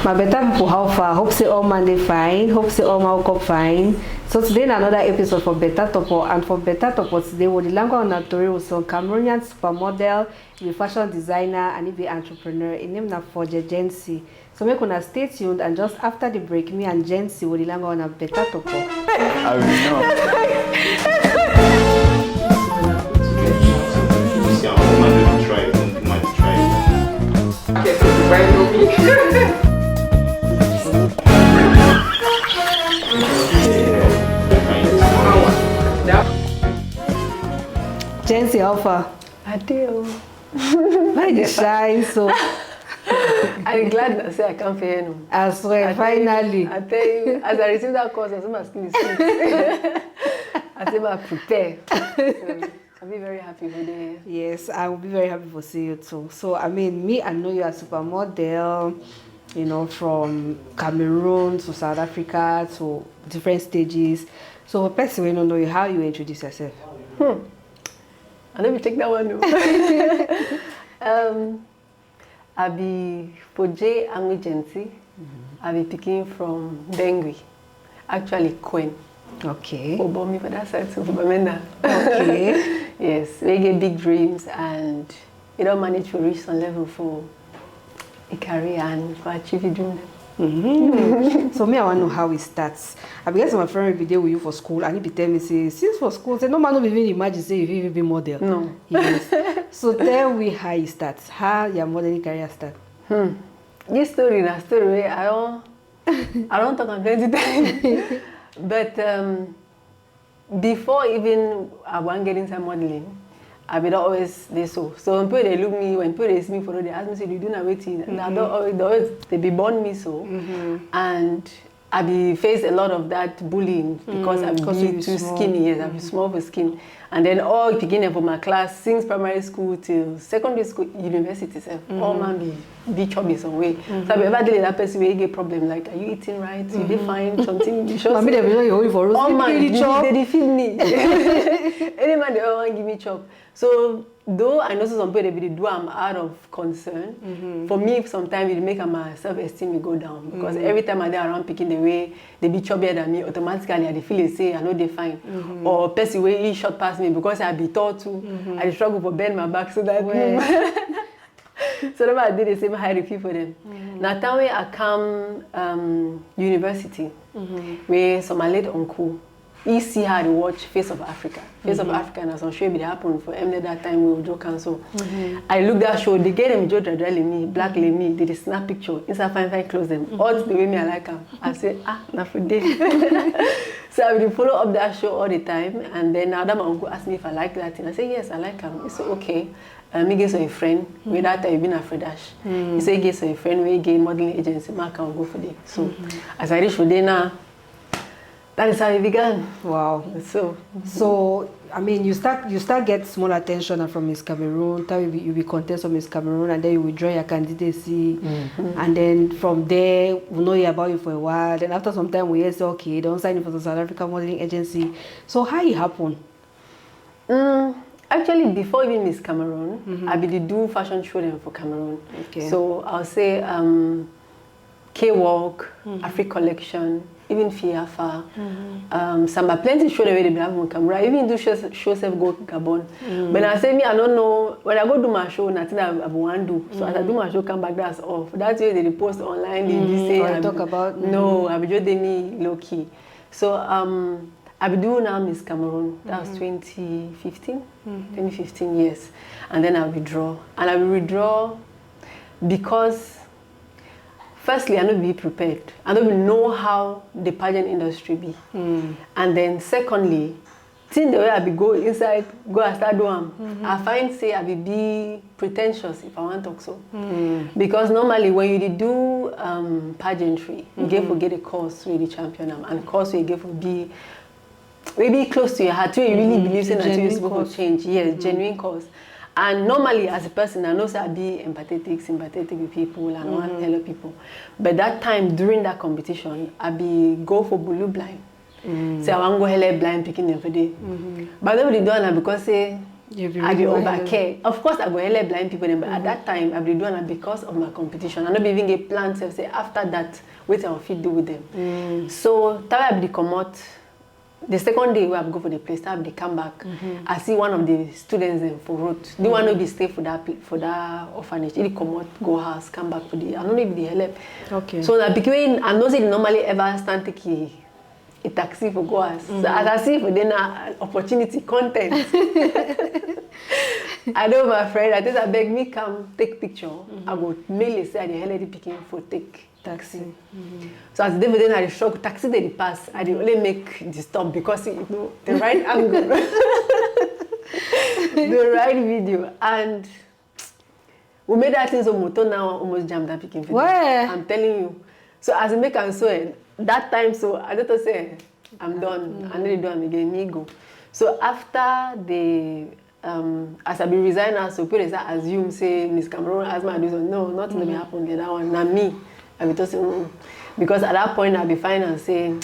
My better people, how far? Hope say all man they fine. Hope say all man up fine. So today in another episode for Beta Torpoh, and for Beta Torpoh today, we'll language on Atelier with some Cameroonian Supermodel, a fashion designer, and even entrepreneur. His name is Foje Jencey. So make una stay tuned, and just after the break, me and Jencey will language on Beta Torpoh. I will know. Jencey, how far? I do. Why you shine so? I'm glad that I can't pay no. I swear, finally. I tell you, as I received that course, I said my skin is sweet. I said I prepare. So, I'll be very happy with it. Yes, I will be very happy to see you too. So, I mean, me, I know you are supermodel, you know, from Cameroon to South Africa to different stages. So, for person who don't know you, how you introduce yourself? I never take that one. I be Foje Jencey. I be picking from Bengui, actually Queen. Okay. Obomi for that side of Bamenda. Okay. Yes, we get big dreams and you don't manage to reach some level for a career and for achieve your dream. So me, I want to know how it starts. I guess my friend will be there with you for school, and he be tell me say, since for school, say no man will even imagine say if you be model. No. Yes. So tell me how it starts. How your modeling career start? This story, that story, I don't talk about plenty times. But before even I want get into modeling, I be always they so. So when people they look me, when people they see me for they ask me say, "You do not wait?" And I don't always they be born me so, and I be face a lot of that bullying because I be too skinny. Yes, I be small for skin, and then all beginning from my class since primary school till secondary school, university, all man be chubby some way. So I be ever deal with that person where get problem like, are you eating right? You dey find something delicious? I mean, they you for all man they feed me. Any man they all want give me chop. So though I know some people they do I'm out of concern. For me, sometimes it make my self-esteem go down because every time I dey around picking the way they be chubbier than me, automatically I feel they say I know they fine. Or person way he short past me because I be tall too. I struggle for bend my back so that so that's why I did the same high repeat for them. Now time when I come university, where so my late uncle, he see how they watch Face of Africa. Face of Africa, and as I'm sure it happened for him that time we would joke and so. I look that show, they get them Joe Dradra me, black me, they snap picture, inside fine close them. All the way me I like them. I say, not for day. So I will follow up that show all the time, and then now that my uncle asked me if I like that, and I say yes, I like him. He said okay. Me get a friend, with that time been a Fredash. He said he gets a friend, we get modeling agency, Mark can go for day. So as I reach for day now, that is how it began. Wow. So I mean, you start get small attention from Miss Cameroon. You be contest on Miss Cameroon, and then you withdraw your candidacy, and then from there we know about you for a while. Then after some time we hear say, okay, don't sign in for the South African modeling agency. So how it happen? Actually, before even Miss Cameroon, I be do fashion show them for Cameroon. Okay. So I'll say K-Walk, Afri Collection, even Fiafa, some plenty show them where they be having Cameroon. I even do show self go Gabon. But I say me, I don't know when I go do my show, nothing I want to do. So as I do my show, come back, that's off. That's where they post online. They say I talk about no, I be just me low key. So I be doing now Miss Cameroon. That was 2015 years. And then I withdraw. And I will withdraw because firstly, I don't be prepared. I don't know how the pageant industry be. And then secondly, since the way I be go inside, go and start doing, I find say I be pretentious if I want to talk so. Because normally when you do pageantry, you get to get a course with the champion and course you get to be maybe close to your heart, where you really believe in that you're supposed to change. Yes, genuine cause. And normally, as a person, I know I be sympathetic with people, and I want to help people. But that time during that competition, I be go for blue blind. So I want to go help blind picking every day. But then we done because say I be overcare. Of course, I go help blind people, but at that time, I be doing it because of my competition. I not be even get plans. Say after that, what I fit do with them. So that I be come out. The second day we have go for the place, they come back. I see one of the students then for road. The one who be stay for that orphanage. He come out, go house, come back for the. I don't know if they help. Okay. So that became I know they normally ever stand take a taxi for go house. So as I see for then opportunity content. I know my friend. I just I beg me come take picture. I go mail it say I the picking for take. Taxi. So as they were then I shock taxi they pass. I only make the stop because you know the right angle, the right video, and we made that thing so motor now almost jammed that picking video. I'm telling you. So as I make and so that time so I don't say I'm done. I need to do it again. Me go. So after the as I be resign so people assume say Miss Cameroon as my do so no nothing will happen there that one not me. I will just say, because at that point I'll be fine and say,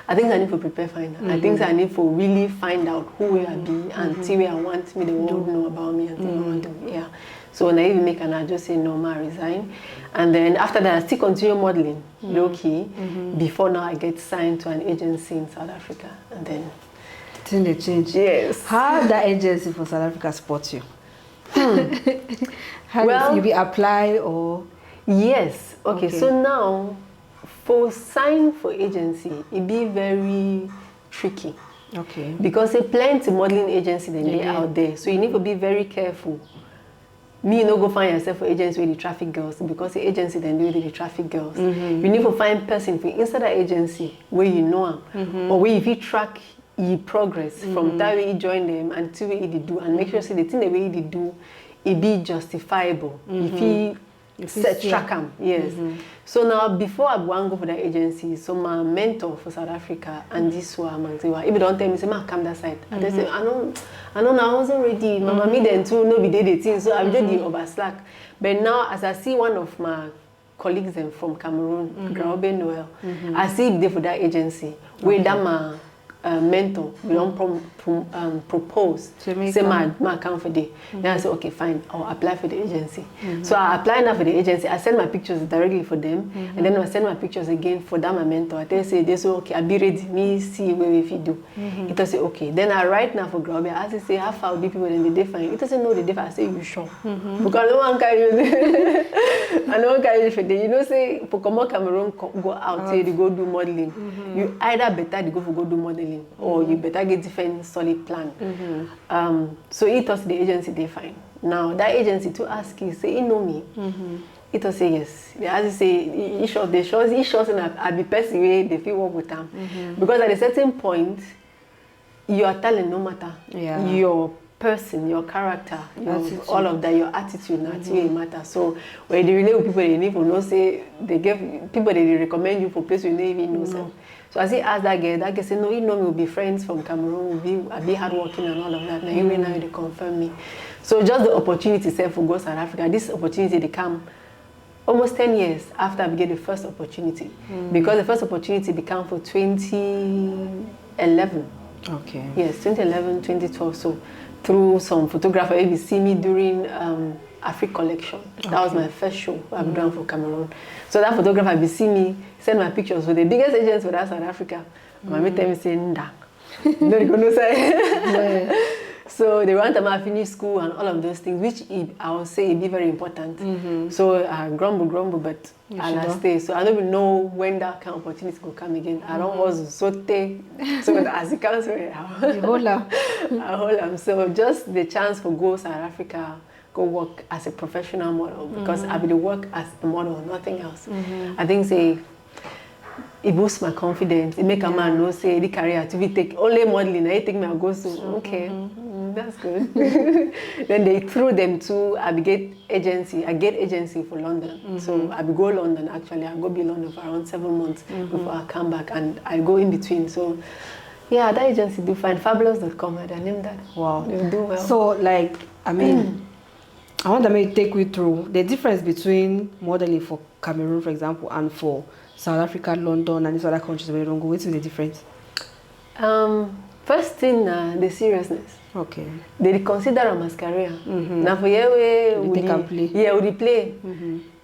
I think I need to prepare fine. I think I need to really find out who I be and see where I want me the world know about me and things yeah. So when I even make an I just say no, I resign. And then after that I still continue modeling, low key. Before now I get signed to an agency in South Africa and then things they change. Yes. How that agency for South Africa support you? How well, you be apply or yes. Okay. So now, for sign for agency, it be very tricky. Okay. Because a plenty modeling agency they out there, so you need to be very careful. Me, no go find yourself for agency with the traffic girls because the agency then do with the traffic girls. You need to find person for inside that agency where you know them, or where if you track your progress from that way you join them and to where you do and make sure say the thing the way you do, it be justifiable. If you set track them, yes. So now before I go for that agency, so my mentor for South Africa and this one, if you don't tell me, say, "Ma, come that side." I just say, I know, I wasn't ready. Mama, me then too, no be the thing, so I'm just the over slack. But now, as I see one of my colleagues from Cameroon, Noel, I see they for that agency, where that my mentor, we don't propose, say my account for day. Then I say, okay, fine, I'll apply for the agency. So I apply now for the agency. I send my pictures directly for them, and then I send my pictures again for that my mentor. They say, okay, I'll be ready. Me see where if you do. It will say, okay. Then I write now for Grobia. I say, how far the people in the different? It doesn't know the difference. I say, you sure? Because no one carry you. I no one carry you for day. You know, say for Cameroon go out, say they go do modeling. You either better they go for go do modeling. Or you better get different solid plan. So it was the agency they find. Now that agency to ask you, say, you know me. It will say yes. They ask you say, each shows and I be person way they feel work with them. Because at a certain point, your talent no matter. Your person, your character, all of that, your attitude, matter. So when you relate with people, they need to know say they give people they recommend you for place you never even know. So as he asked that girl said, no, you know me, we'll be friends from Cameroon, I'll be hardworking and all of that. Now you now they confirm me. So just the opportunity set for go South Africa, this opportunity they come almost 10 years after I get the first opportunity. Because the first opportunity became for 2011. Okay. Yes, 2011, 2012. So through some photographer, you see me during Africa collection. That was my first show I've done for Cameroon. So that photographer will see me, send my pictures with the biggest agents for that South Africa. Mommy tell me say, "Nda." No say. So they want to finish school and all of those things, which I would say it be very important. So I grumble, but I'll stay. So I don't even know when that kind of opportunity will come again. I don't was so as it comes, I hold them. So just the chance for go South Africa, go work as a professional model because I will work as a model, nothing else. I think say it boosts my confidence. It make a man know say the career to be take only modeling. I think me I go so okay, that's good. Then they threw them to I get agency for London. So I will go London actually. I go be London for around 7 months before I come back and I go in between. So yeah, that agency do fine. Fabulous.com, I named that. Wow, they do well. So like I mean. I want to take you through the difference between modeling for Cameroon, for example, and for South Africa, London, and these other countries where you don't go. What's the difference? First thing, the seriousness. Okay. They consider them as career. Now for year we play. Yeah, we play.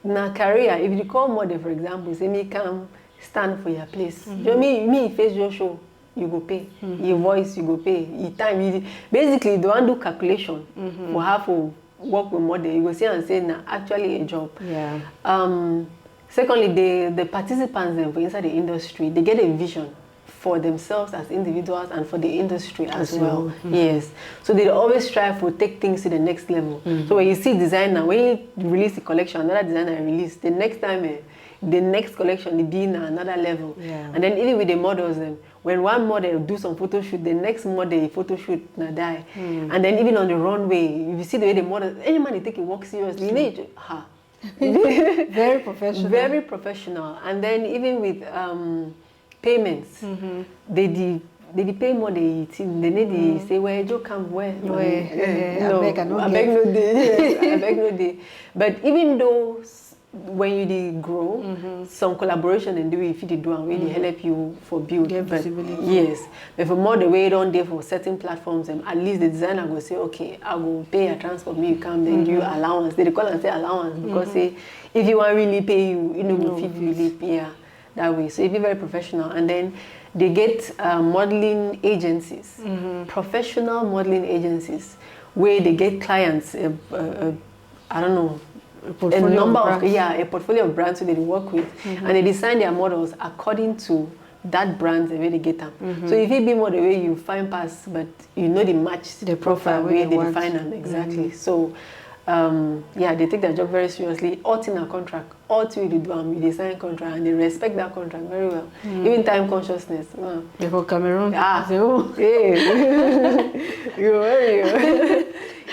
Now career, if you call model, for example, say me come stand for your place. Me face your show, you go pay. Your voice, you go pay. Your time, basically, they want do calculation for how to work with model. You go see and say, nah, actually a job. Yeah. Secondly, the participants then for inside the industry, they get a vision for themselves as individuals and for the industry as well. Yes. So they always strive to take things to the next level. So when you see designer, when you release a collection, another designer release, the next time, the next collection, they be in another level. Yeah. And then even with the models, then when one model do some photo shoot, the next model photo shoot na die. And then even on the runway, if you see the way the model, any man they take it work seriously, you need very professional. Very professional. And then even with payments, they pay more they need to say where Joe come where no, I beg no day. Yes, I beg no day. But even though when you grow, some collaboration and do if you do and really help you for build. Yes. But for more the way on there for certain platforms, at least the designer will say, okay, I will pay a transport, me you come, then you allowance. They call and say allowance because say if you want really pay you, know go fit really pay that way. So it'd be very professional. And then they get modeling agencies, professional modeling agencies, where they get clients, I don't know, a portfolio of brands that they work with, and they design their models according to that brand the way they get them. So if it be more the way you find pass, but you know they match the profile where they define them exactly. So they take their job very seriously. All in a contract, all to they do and they sign contract and they respect that contract very well. Even time consciousness. They for Cameroon. You worry.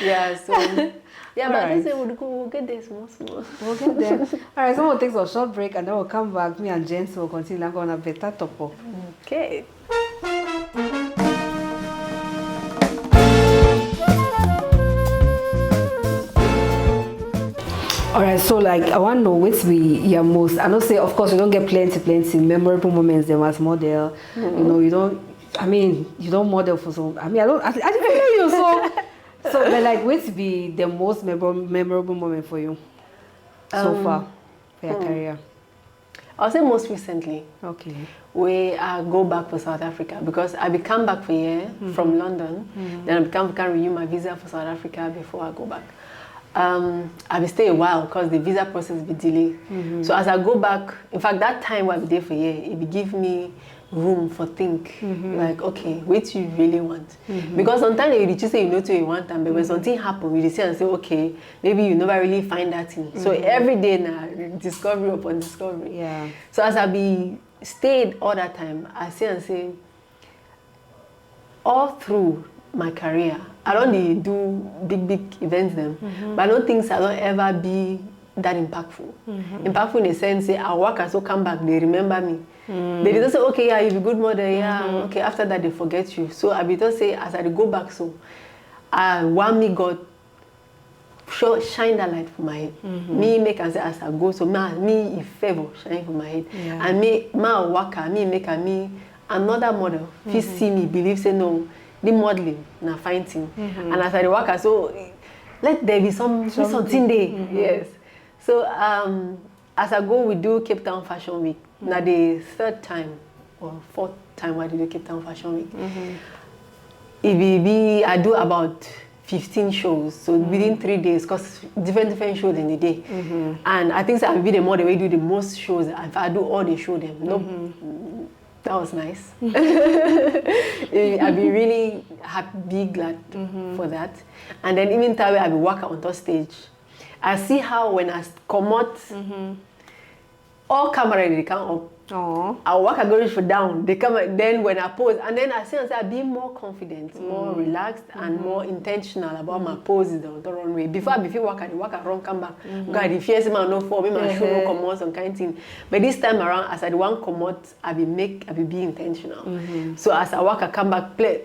Yeah, so. Yeah, but I say we'll get there small. We'll get there. All right, so we'll take a short break and then we'll come back. Me and Jencey will continue on a Beta Torpoh. Okay. All right, so like I want to know which be your most. I know say of course you don't get plenty memorable moments them as model. You know you don't. I mean you don't model for so. I mean I don't know you so. So, but like, which be the most memorable moment for you so far for your career? I'll say most recently. Okay. Where I go back to South Africa because I become back for a year from London. Then I can renew my visa for South Africa before I go back. I will stay a while because the visa process be delayed. So as I go back, in fact, that time I be there for a year, it will give me room for think like okay what you really want because sometimes you just say you know what you want and but when something happen you see and say okay maybe you never really find that thing so every day now discovery upon discovery so as I be stayed all that time I see and say all through my career I don't do big events them but I don't think I don't ever be that impactful impactful in the sense say I work and so come back they remember me. They just say, okay, yeah, you're a good model, okay, after that they forget you. So I be just say, as I go back, so I want me God shine that light for my head. Me make and say as I go, so me if favor shine for my head. And me, my worker, me make me another model. If you see me, believe, say no, the modeling, na fine thing. And as I work, so let there be something there. Yes. So as I go, we do Cape Town Fashion Week. Now the third time or fourth time I do Cape Town Fashion Week. I do about 15 shows, so within 3 days, because different shows in the day. And I think so I'll be the model we do the most shows. If I do all the show them, that was nice. I'll be really happy, glad for that. And then even time I'll be working on top stage. I see how when I come out, all camera they come up. I walk I go reach for down. They come then when I pose and then I see and say I be more confident, more relaxed and more intentional about my poses on the runway. Before walk I run come back. God the fear man no for me my show no come out some kind of thing. But this time around as I the one come out I be be intentional. So as I walk I come back play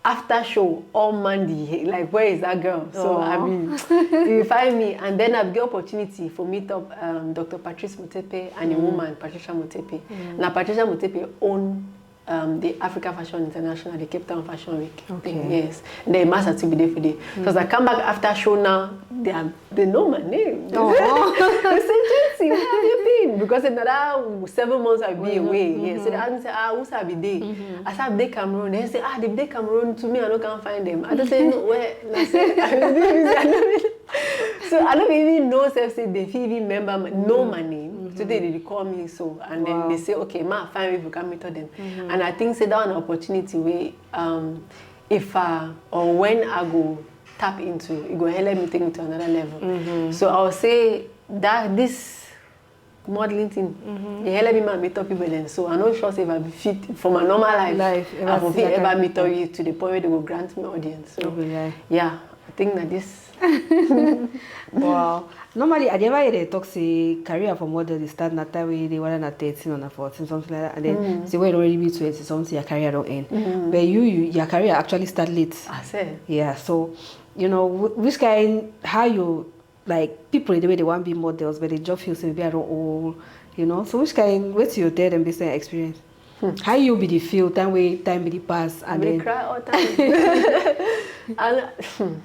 after show all Monday, like where is that girl? So I mean, you find me, and then I've got opportunity for meet up Dr. Patrice Motepe and a woman, Patricia Motepe. Now Patricia Motepe own the Africa Fashion International, the Cape Town Fashion Week. Okay. Thing, yes. And they must have to be there for day. Because I come back after show now, they know my name. They say, Jencey, where have you been? Because another 7 months I'll be away. Yeah. So they ask me, say, who's I be there? I said, they Cameroon. They say, they be Cameroon. To me, I can't find them. I just say, no, where? I say, so I don't even know if they even know my name. Today they call me so, and then they say, okay, ma, fine, if you can meet them. And I think say that an opportunity where if or when I go tap into, it go help me take me to another level. So I will say that this modeling thing, it help me meet up people then. So I'm not sure if I be fit for my normal life I will ever meet up you to the point where they will grant me audience. So yeah, I think that this. Wow. Normally, I never hear they talk say career for model they start at that way they were at 13 or 14 something like that, and then say when already be 20 something your career don't end. But your career actually start late. I say. Yeah. So you know which kind how you like people the way they want to be models, but they job feel say maybe I don't old, you know. So which kind what's your tell them based on experience? How you be the feel time way time be the pass and then cry all time. And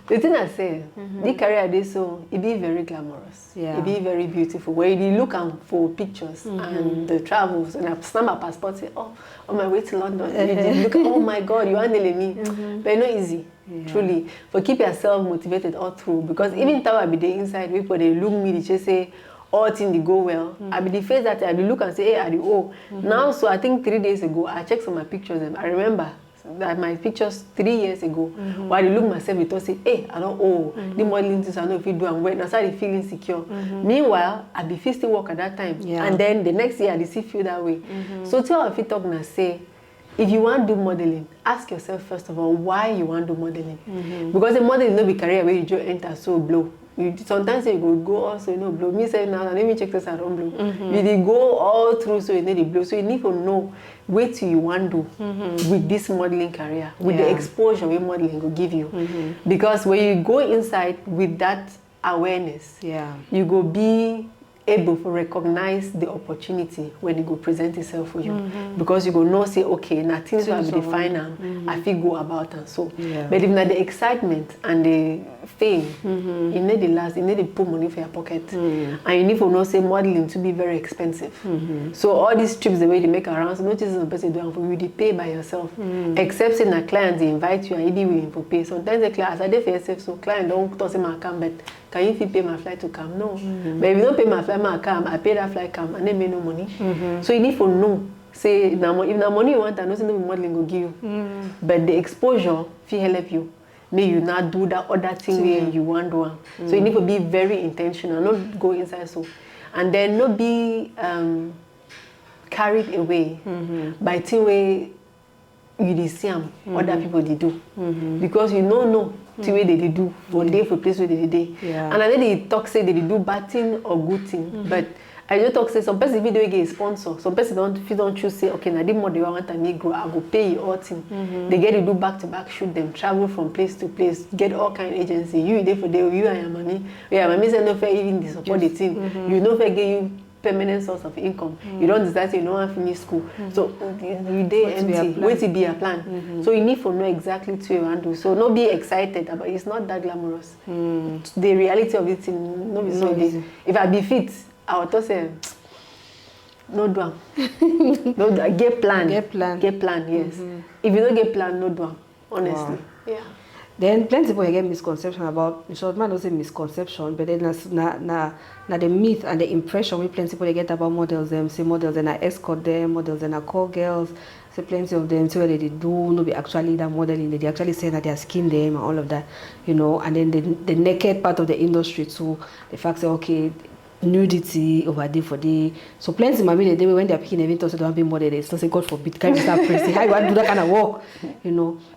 the thing I say, the career they so it be very glamorous. Yeah. It be very beautiful. Where you look for pictures and the travels, and I snap my passport, say, on my way to London. You look, oh my God, you handling me. But it's not easy, truly. For keep yourself motivated all through, because even though I be the inside, people they look me, they just say, all things they go well. I be the face that I be look and say, hey, I do now. So I think 3 days ago, I checked some of my pictures and I remember that my pictures 3 years ago, while I look myself, it say, hey, I don't the modeling things I know if you do and when I started feeling insecure. Meanwhile, I be still work at that time. And then the next year I still feel that way. So tell if you talk and say, if you want to do modeling, ask yourself first of all why you want to do modeling. Because the modeling no be career where you just enter so blow. Sometimes you go also, blow. Me say now, let me check this, I don't blow. You dey go all through so you need to blow. So you need to know what you want to do with this modeling career, with the exposure where modeling will give you. Because when you go inside with that awareness, you go be able to recognize the opportunity when it go present itself for you. Because you go know say, okay, now things will be defined I feel go about and so. But if not the excitement and the fame, you need the last, you need to put money for your pocket. And you need to know say modeling to be very expensive. So all these trips the way they make around, so notice the person doing for you, they pay by yourself. Except in a client they invite you and you willing to pay. Sometimes the client, as I did for yourself, so client don't toss him my account, but can you pay my flight to come? No. But if you don't pay my flight, my come, I pay that flight come, and then make no money. So you need to know. Say, if the money you want, I know something modeling will give you. But the exposure will help you. May you not do that other thing where you want to. So you need to be very intentional, not go inside so. And then not be carried away by things where you see other people they do. Because you know the way they do one day for place where they do. And I know they talk say they do bad thing or good thing, but I just talk say some person if they get a sponsor, some person don't choose say okay now the more they want and me grow, I go pay you all thing. They get to do back to back, shoot them, travel from place to place, get all kind of agency. You there for them, you and your mommy. Yeah, mommy say no fair even the support the thing. You know fair get you permanent source of income. You don't decide you don't want to finish school. So you day empty. Wait to be a plan. So you need to know exactly what you want to do. So not be excited about it's not that glamorous. The reality of it no be so easy. If I be fit, I would say no do no do. Get plan. Get plan, yes. If you don't get plan, no do. Honestly. Yeah. Then plenty people get misconception about, in short, man don't say misconception, but then na the myth and the impression we plenty people get about models. Them say models and I escort them, models and I call girls. Say plenty of them say what they do, no be actually that modeling. They actually say that they are skin them and all of that, And then the naked part of the industry too. The fact that okay, nudity over day for day. So plenty maybe they when they're picking everything, so they don't be model. They say God forbid, can't start pressing. How you want to do that kind of work,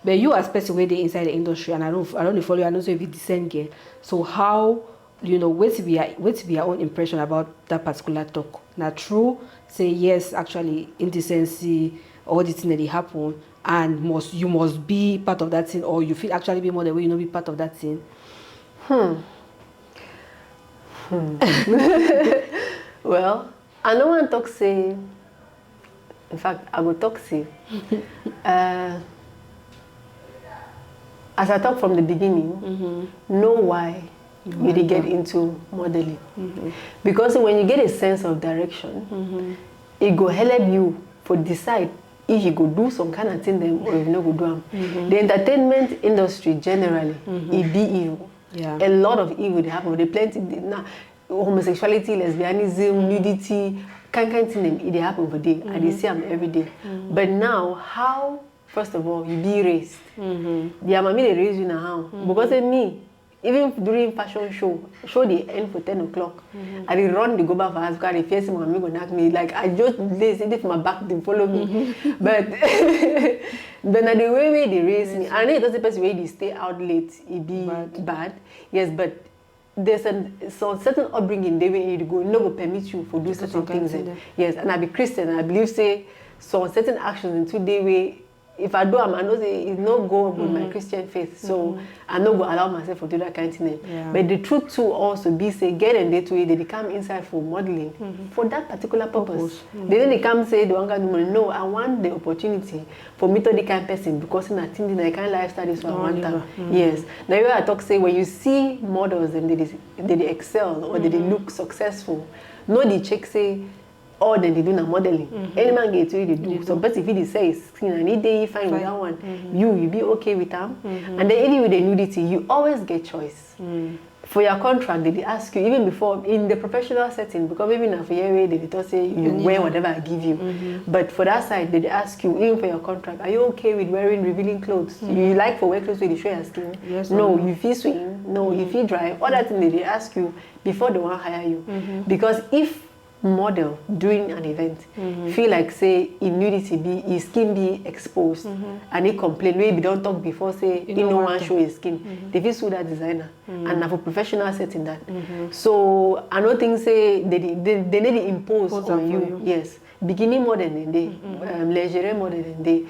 But you are especially where they inside the industry, and I don't follow you. I don't say if it's the same girl. So how what's to be your own impression about that particular talk? Now true, say yes, actually indecency, all the things that they happen, and you must be part of that thing, or you feel actually be model where you be part of that thing. Well, I don't want to talk say In fact, I will talk to as I talked from the beginning, know why you did get into modeling. Because when you get a sense of direction, it go help you for decide if you go do some kind of thing them or if you not go do them. The entertainment industry generally, it be evil. Yeah. A lot of evil they happen. They plenty now, homosexuality, lesbianism, nudity, kind thing they happen for day. And they see them every day. But now, how first of all you be raised? Their mommy they raise you now. Because of me, even during fashion show they end for 10 o'clock. I dey run the go back for house because I fear my mommy go knock me. Like I just lay sit for my back, they follow me. But but the way they raise me, I know it doesn't person way they stay out late, it be bad. Yes, but there's some certain upbringing they way you go, no go permit you for do certain things. Yes, and I be Christian and I believe say some certain actions in today way. If I do, I know say it's not go with my Christian faith, so I not go allow myself to do that kind of thing. Yeah. But the truth too also be say get in that way they come inside for modeling for that particular purpose. Then they come say the one guy no, I want the opportunity for me to the kind of person because in a thing I can't lifestyle is what I want them. Yes. Now you I talk say when you see models and they excel or they look successful, no they check say. Or then they do na modeling. Any man get to they do. So but if he say skin and if they fine with that one, you be okay with them. And then even with the nudity, you always get choice. For your contract, they ask you even before in the professional setting, because maybe now for your way they don't say you wear whatever I give you. But for that side, they ask you even for your contract, are you okay with wearing revealing clothes? You like for wear clothes where they show your skin? Yes, no, you feel swim, no, you feel dry. All that thing they ask you before they want to hire you. Because if model during an event feel like say in nudity be his skin be exposed and he complain maybe don't talk before say you no one show his skin they feel sue that designer and have a professional setting that so I don't think say they need to impose on you. Yes, bikini model than they lingerie model than they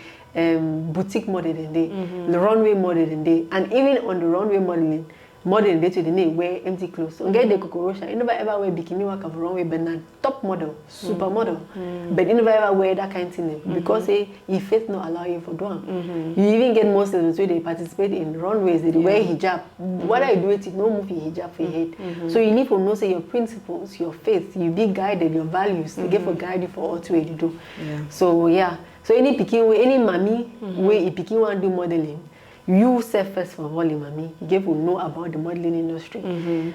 boutique model than they the runway model than they and even on the runway modeling modern day to the name wear empty clothes. So get the Kokorosha. You never ever wear bikini work of runway, but not top model, supermodel. But you never ever wear that kind of thing because your faith not allow you for doing. You even get most of the way they participate in runways, they wear hijab. What I do it, no move your hijab for your head. So you need to know say your principles, your faith, you be guided, your values. They get for guide you for all the way to do. So yeah. So any picking way, any mommy way you picking want to do modeling. You self first for all mommy, you get to know about the modeling industry.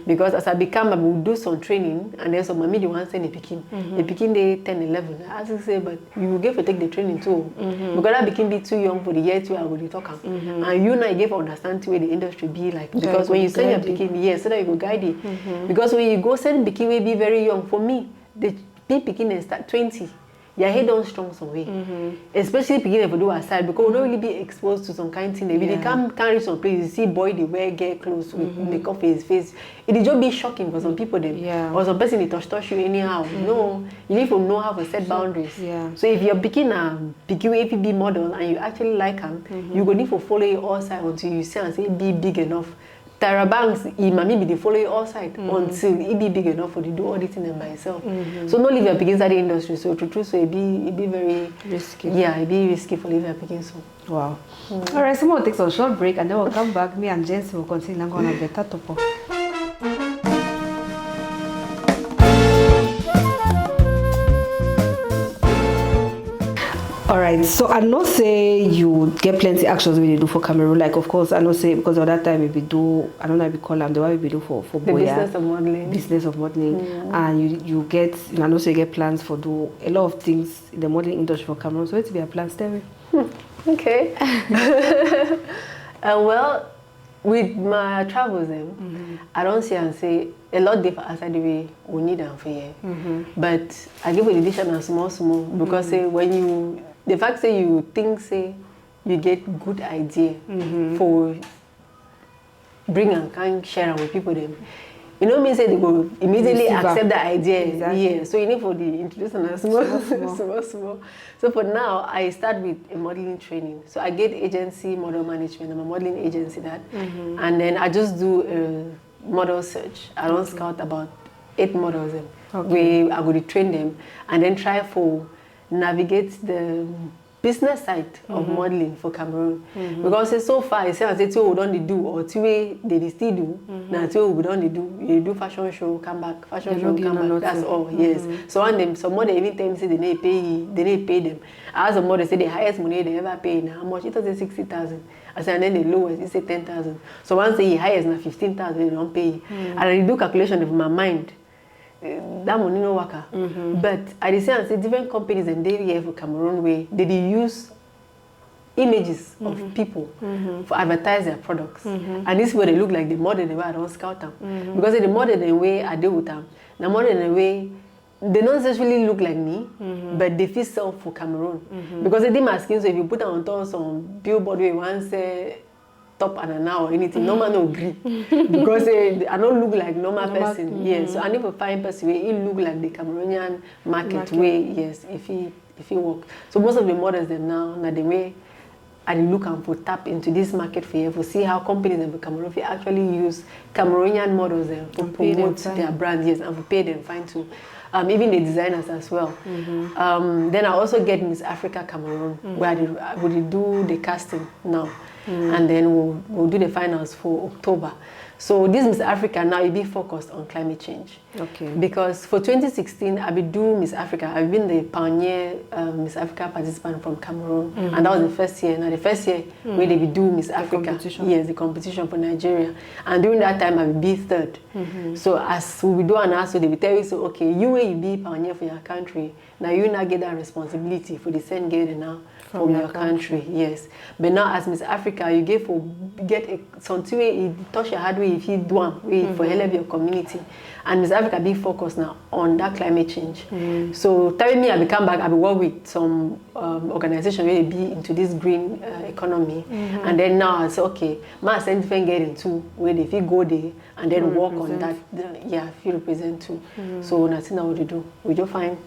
Because as I become, I will do some training and then some mommy the one send a picking. The picking day 10, 11. I ask you say, but you will get to take the training too. Because that picking be too young for the year two I will talk. And you now get to understand the way the industry be like. Because when you send your picking, yes, so that you go guide it. Because when you go send picking will be very young. For me, the picking and start 20. Your head don't strong some way. Especially beginning to do aside because we don't really be exposed to some kind of thing. They can't carry some place. You see boy they wear get clothes with makeup for his face. It just be shocking for some people then. Or some person they touch you anyhow. No, you need to know how to set boundaries. So if you're picking a APB model and you actually like them, you go need to follow it all side until you see and say be big enough. Tyra Banks, he might be the follow you all side until he be big enough for to do all the things by himself. So no leave your pickings at the industry. So true, so it be very risky. Yeah, it be risky for leave your pickings. So. Wow. All right, so we'll take some short break and then we'll come back. Me and Jencey will continue on Beta Torpoh. Alright, so I know say you get plenty actions we do for Cameroon. Like of course I know say because of that time we do I don't know if we call them the way we do for the Boya, business of modeling. Business of modeling. And you get I know say you get plans for do a lot of things in the modeling industry for Cameroon. So it's be a plan tell me. Okay. Well, with my travels I don't see and say a lot different outside the way we need them for here. But I give an additional small because say when you the fact say you think say you get good idea for bring and can share with people them. You know mean say they go immediately accept the idea. Exactly. Yeah. So you need for the introduction and small. So for now I start with a modeling training. So I get agency model management. I'm a modeling agency that and then I just do a model search. I don't scout about 8 models where I go to train them and then try for navigate the business side of modeling for Cameroon. Because it's so far, it's say two we don't do, or two way they still do, now two we don't do. You do fashion show, come back, fashion show, come back, that's all, yes. So on them, some more even time say they need pay them. As a model say the highest money they ever pay now, how much? It was 60,000. I said, and then the lowest, it say 10,000. So once the highest now 15,000, they don't pay. And I do calculation in my mind. That money no worker. But I say different companies and they here for Cameroon way they use images of people for advertise their products. And this way they look like the model the way I don't scout them. Because the model the way I deal with them, the model the way they don't necessarily look like me, but they feel self for Cameroon. Because they did my skin, so if you put them on top some billboard where one say top and an hour or anything, no man no agree. Because I don't look like normal person. Yes. So I need to find person where he look like the Cameroonian market way, yes, if he work. So most of the models them now the way I look and for tap into this market for you to see how companies in Cameroon actually use Cameroonian models to promote their brands, yes, and to pay them fine too. Even the designers as well. Then I also get Miss Africa Cameroon, where I would do the casting now. And then we'll do the finals for October. So this Miss Africa now will be focused on climate change. Okay. Because for 2016, I will do Miss Africa. I've been the pioneer Miss Africa participant from Cameroon, and that was the first year. Now the first year where they will do Miss Africa, yes, the competition for Nigeria. And during that time, I will be third. So as we do an answer, they will tell you, so okay, you will be pioneer for your country. Now you now get that responsibility for the same girl now from your country, yes. But now as Miss Africa, you get something where you touch your hard way if you do one for help your community. And Miss Africa be focused now on that climate change. So telling me I will come back, I will work with some organization where they be into this green economy. And then now I say, okay, my send different get into where they feel go there and then work on that. Yeah, if you represent too. So nothing what we do. We just find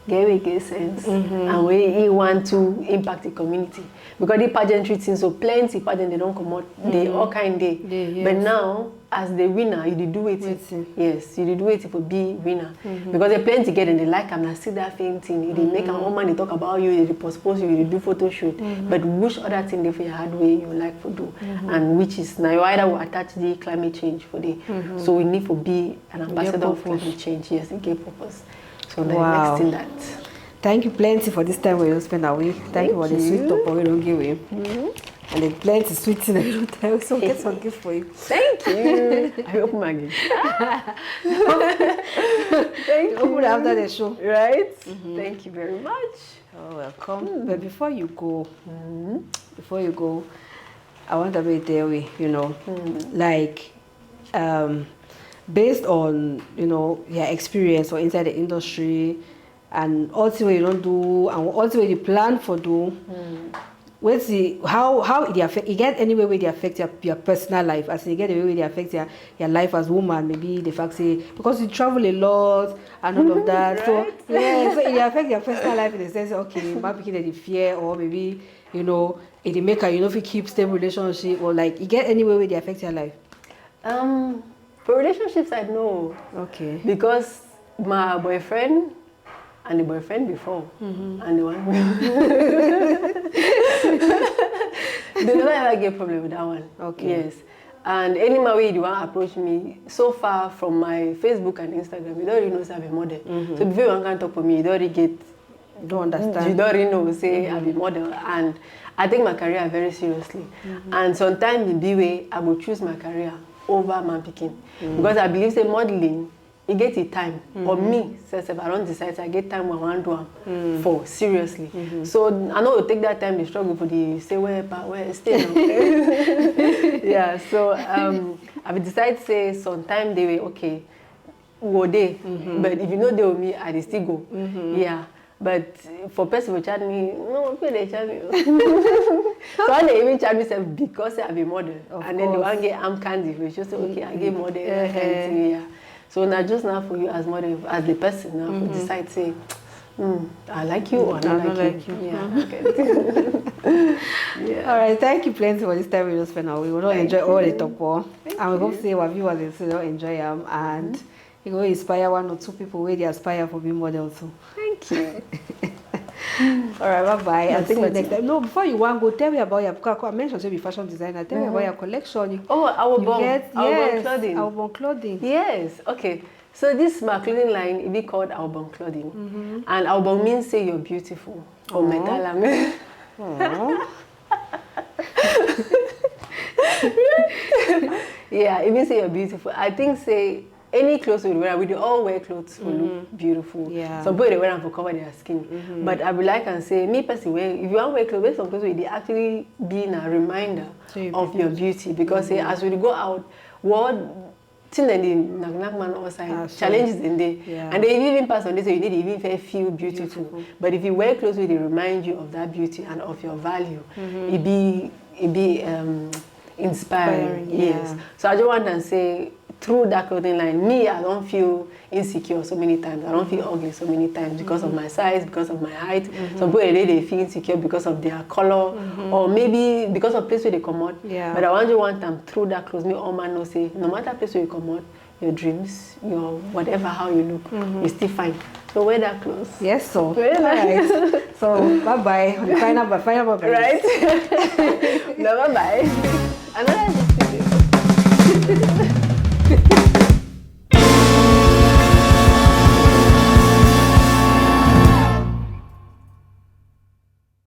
get sense and we want to impact the community. Because the pageantry thing, so plenty pageant they don't come out, they all kind day. Yes. But now as the winner, you do it. Yes, you do it for be winner. Because they plenty get and they like them, I see that same thing. They make a woman, they talk about you, they post you, they do photo shoot. But which other thing they for your hard way you like to do? And which is now you either will attach the climate change for the so we need to be an ambassador of climate change, yes, it gave purpose. So next in that. Thank you plenty for this time we don't spend away. Thank you for the sweet top we don't give away. And then plenty sweet thing we don't tell. So get some gift for you. Thank you. I open my gift. Thank you. Open after the show. Right? Thank you very much. Oh, welcome. But before you go, I want to be there with, like based on, your experience or inside the industry and also what you don't do and also what you plan for do, let's see how it affect, you get any way where they affect your personal life, as you get the way they affect your life as woman, maybe the fact say, because you travel a lot and all of that, right? So yeah, so it affects your personal life in the sense, okay, might be the fear or maybe, it make her, if you keep stable relationship or like, you get any way where they affect your life? For relationships, I know. Okay. Because my boyfriend and the boyfriend before, and the one they never ever get problem with that one. Okay. Yes. And any way you want to approach me, so far from my Facebook and Instagram, you don't really know I'm a model. So before you can talk to me, you don't really understand. You don't really know, say I'm a model. And I take my career very seriously. And sometimes in the way I will choose my career over man picking. Because I believe say modeling, it gets a time. Or me, if I don't decide, I get time when I want to do for seriously. So I know you take that time to struggle for the say where stay now. Yeah, so I will decide to say sometime they will okay, go there. But if you know they with me, I still go. Yeah. But for person who chat me, no, they chat me. So I even chat myself because I have a model. And then the one get arm candy, which just say, okay, I get model. Yeah. So now just now for you as model, as the person now, who decide say, I like you or I don't like you. Yeah. Okay. Yeah. All right, thank you plenty for this time we just spent. We will enjoy all the Torpoh. And we hope say our viewers will enjoy them and you will inspire one or two people where they aspire for being models too. Thank you. All right, bye-bye. No, I'll see you thank next you. time. No, before you want to go, tell me about your, because I mentioned you're a fashion designer. Tell me about your collection. Oh, our You bond. get, Our bond yes, clothing. our bond clothing. Yes, okay. So this my clothing line, it be called Album Clothing. And Album means say you're beautiful. Or medal. Yeah, it means say you're beautiful. I think say any clothes we wear, we do all wear clothes will look beautiful. Yeah. Some people they wear them for cover their skin. But I would like and say, me personally, if you want to wear clothes, wear some clothes they actually being a reminder of your beauty. Because say, as we go out, what thing that the man outside challenges in there, and they even pass on this, so you need to even feel beautiful. But if you wear clothes, they remind you of that beauty and of your value. It be inspiring. Yes. So I just want to say, through that clothing line, me, I don't feel insecure so many times. I don't feel ugly so many times because of my size, because of my height. Some people they feel insecure because of their color, or maybe because of place where they come out. But I want you one time through that clothes, me all man know say, no matter place where you come out, your dreams, your whatever how you look, you still fine. So wear that clothes. Yes, so. Wear that. Right. So bye-bye. Final bye-bye. Right? No, bye-bye. Another